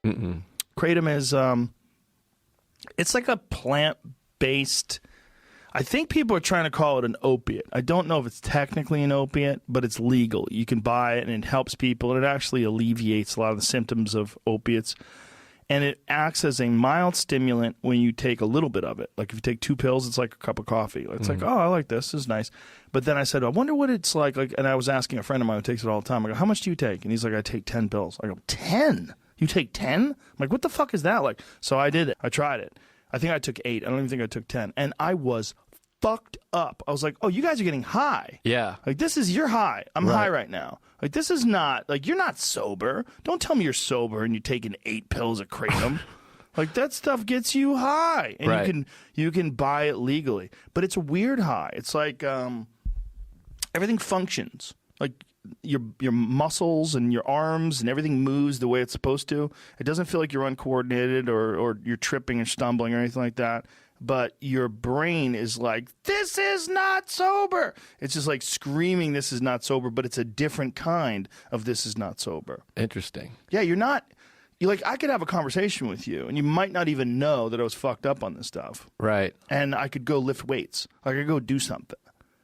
Mm-mm. Kratom is it's like a plant-based. I think people are trying to call it an opiate. I don't know if it's technically an opiate, but it's legal. You can buy it, and it helps people, and it actually alleviates a lot of the symptoms of opiates. And it acts as a mild stimulant when you take a little bit of it. Like if you take 2 pills, it's like a cup of coffee. It's like, oh, I like this. This is nice. But then I said, I wonder what it's like. And I was asking a friend of mine who takes it all the time. I go, how much do you take? And he's like, I take 10 pills. I go, 10? You take 10? I'm like, what the fuck is that like? So I did it. I tried it. I think I took 8. I don't even think I took 10. And I was fucked up. I was like, oh, you guys are getting high. Yeah. Like, this is, you're high. I'm high right now. Like, this is not, like, you're not sober. Don't tell me you're sober and you're taking 8 pills of Kratom. Like, that stuff gets you high. And you can buy it legally. But it's a weird high. It's like everything functions. Like, your muscles and your arms and everything moves the way it's supposed to. It doesn't feel like you're uncoordinated or you're tripping or stumbling or anything like that. But your brain is like, this is not sober. It's just like screaming, this is not sober, but it's a different kind of this is not sober. Interesting. Yeah, you're like, I could have a conversation with you, and you might not even know that I was fucked up on this stuff. Right. And I could go lift weights. Like, I could go do something.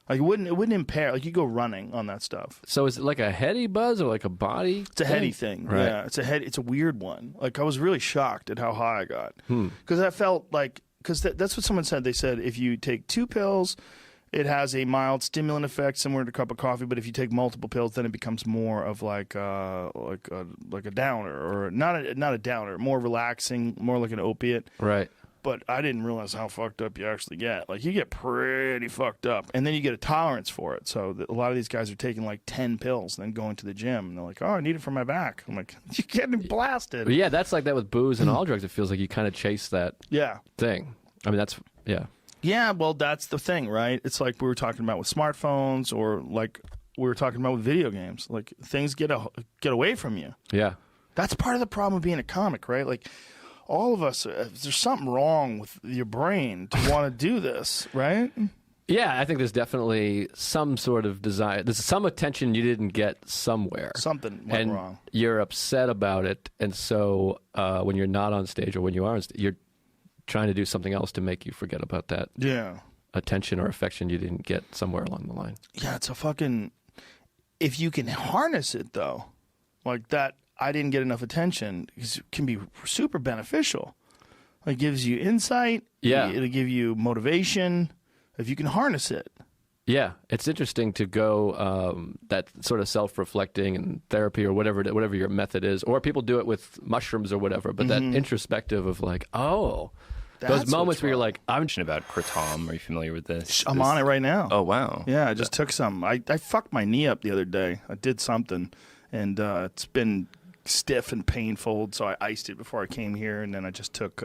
Like, it wouldn't impair. Like, you go running on that stuff. So is it like a heady buzz or like a body? It's a heady thing. Right. Yeah, it's a weird one. Like, I was really shocked at how high I got. Because I felt like, because that's what someone said. They said if you take 2 pills, it has a mild stimulant effect similar to a cup of coffee. But if you take multiple pills, then it becomes more of like a downer, or not a downer, more relaxing, more like an opiate. Right. But I didn't realize how fucked up you actually get. Like, you get pretty fucked up. And then you get a tolerance for it. So a lot of these guys are taking like 10 pills and then going to the gym. And they're like, oh, I need it for my back. I'm like, you're getting blasted. But yeah, that's like that with booze and all drugs. It feels like you kind of chase that thing. I mean, that's, yeah. Yeah, well, that's the thing, right? It's like we were talking about with smartphones, or like we were talking about with video games. Like, things get away from you. Yeah. That's part of the problem of being a comic, right? Like, all of us, there's something wrong with your brain to want to do this, right? Yeah, I think there's definitely some sort of desire. There's some attention you didn't get somewhere. Something went wrong. You're upset about it. And so when you're not on stage, or when you are on stage, you're trying to do something else to make you forget about that attention or affection you didn't get somewhere along the line. Yeah, it's a fucking... If you can harness it, though, like that, I didn't get enough attention, it can be super beneficial. It gives you insight. Yeah. It'll give you motivation if you can harness it. Yeah, it's interesting to go that sort of self-reflecting and therapy, or whatever your method is, or people do it with mushrooms or whatever. But that introspective of like, oh, those moments where you're like, I'm mentioning about Kratom. Are you familiar with this? I'm on it right now. Oh wow. Yeah, I just took some. I fucked my knee up the other day. I did something, and it's been stiff and painful. So I iced it before I came here, and then I just took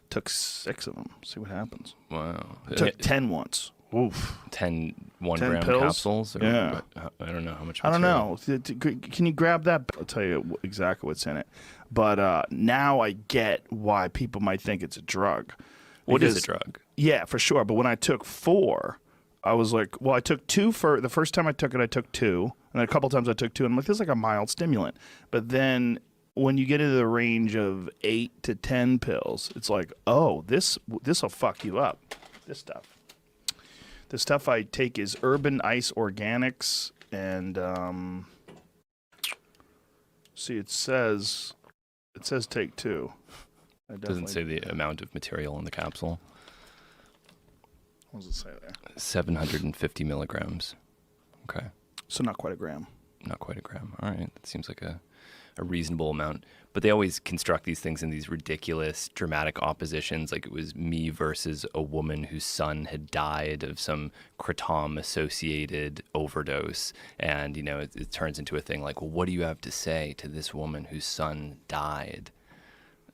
6 of them. See what happens. Wow. I took 10 once. Oof. 10 10 1-gram pills? capsules? Or Yeah. I don't know how much. I don't material. know. Can you grab that? I'll tell you exactly what's in it. But now I get why people might think it's a drug. What is a drug? Yeah, for sure. But when I took 4, I was like, well, I took 2 for the first time I took it. I took 2, and a couple times I took 2, and I'm like, this is like a mild stimulant. But then when you get into the range of 8 to 10 pills, it's like, oh, this will fuck you up. This stuff. The stuff I take is Urban Ice Organics, and see, it says take 2. It doesn't say the amount of material in the capsule. What does it say there? 750 milligrams. Okay. So not quite a gram. Not quite a gram. All right. That seems like a reasonable amount. But they always construct these things in these ridiculous, dramatic oppositions. Like it was me versus a woman whose son had died of some kratom-associated overdose. And, you know, it turns into a thing like, well, what do you have to say to this woman whose son died?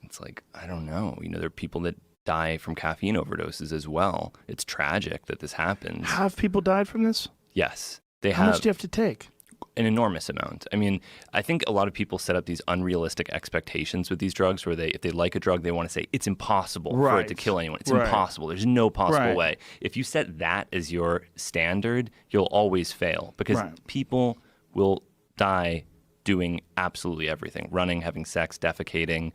It's like, I don't know. You know, there are people that die from caffeine overdoses as well. It's tragic that this happens. Have people died from this? Yes. How much do you have to take? An enormous amount. I mean, I think a lot of people set up these unrealistic expectations with these drugs where if they like a drug, they want to say, it's impossible for it to kill anyone. It's impossible. There's no possible way. If you set that as your standard, you'll always fail because people will die doing absolutely everything. Running, having sex, defecating.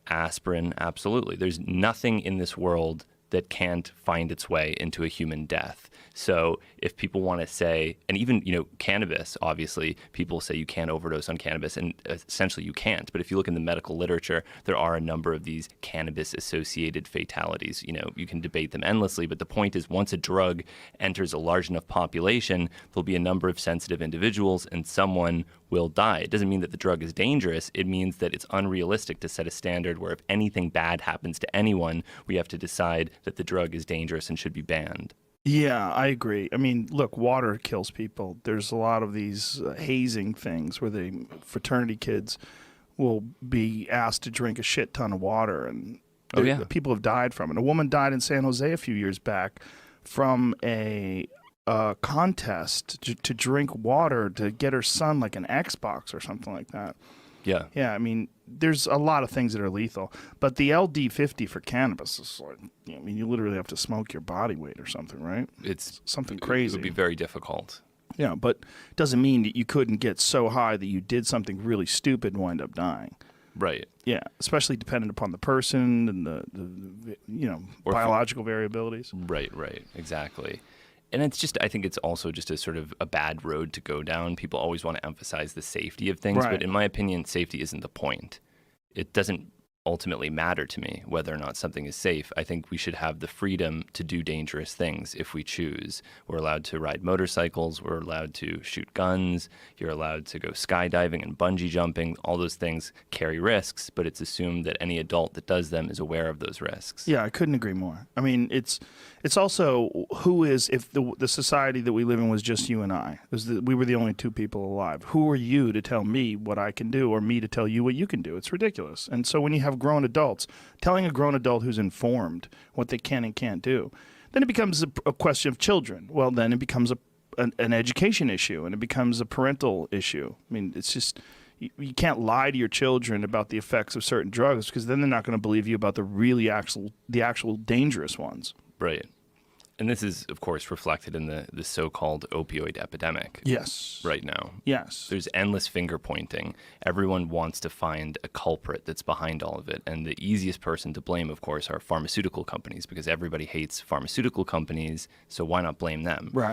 Aspirin, absolutely. There's nothing in this world that can't find its way into a human death. So if people want to say, and even, cannabis, obviously, people say you can't overdose on cannabis, and essentially you can't. But if you look in the medical literature, there are a number of these cannabis-associated fatalities. You can debate them endlessly, but the point is once a drug enters a large enough population, there'll be a number of sensitive individuals, and someone will die. It doesn't mean that the drug is dangerous. It means that it's unrealistic to set a standard where if anything bad happens to anyone, we have to decide that the drug is dangerous and should be banned. Yeah, I agree. I mean, look, water kills people. There's a lot of these hazing things where the fraternity kids will be asked to drink a shit ton of water, and people have died from it. A woman died in San Jose a few years back from a contest to drink water to get her son like an Xbox or something like that. Yeah. Yeah, I mean, there's a lot of things that are lethal, but the LD50 for cannabis is like, you literally have to smoke your body weight or something, right? It's something crazy. It would be very difficult. Yeah, but it doesn't mean that you couldn't get so high that you did something really stupid and wind up dying. Right. Yeah, especially dependent upon the person and the biological variabilities. Right, exactly. And I think it's also just a sort of a bad road to go down. People always want to emphasize the safety of things, but in my opinion, safety isn't the point. It doesn't ultimately matter to me whether or not something is safe. I think we should have the freedom to do dangerous things if we choose. We're allowed to ride motorcycles. We're allowed to shoot guns. You're allowed to go skydiving and bungee jumping. All those things carry risks, but it's assumed that any adult that does them is aware of those risks. Yeah, I couldn't agree more. I mean, it's also if the society that we live in was just you and I, we were the only two people alive. Who are you to tell me what I can do or me to tell you what you can do? It's ridiculous. And so when you have grown adults, telling a grown adult who's informed what they can and can't do, then it becomes a question of children. Well, then it becomes an education issue, and it becomes a parental issue. I mean, it's just, you can't lie to your children about the effects of certain drugs, because then they're not going to believe you about the actual dangerous ones. Right. And this is, of course, reflected in the so-called opioid epidemic. Yes. Right now. Yes. There's endless finger pointing. Everyone wants to find a culprit that's behind all of it. And the easiest person to blame, of course, are pharmaceutical companies, because everybody hates pharmaceutical companies, so why not blame them? Right.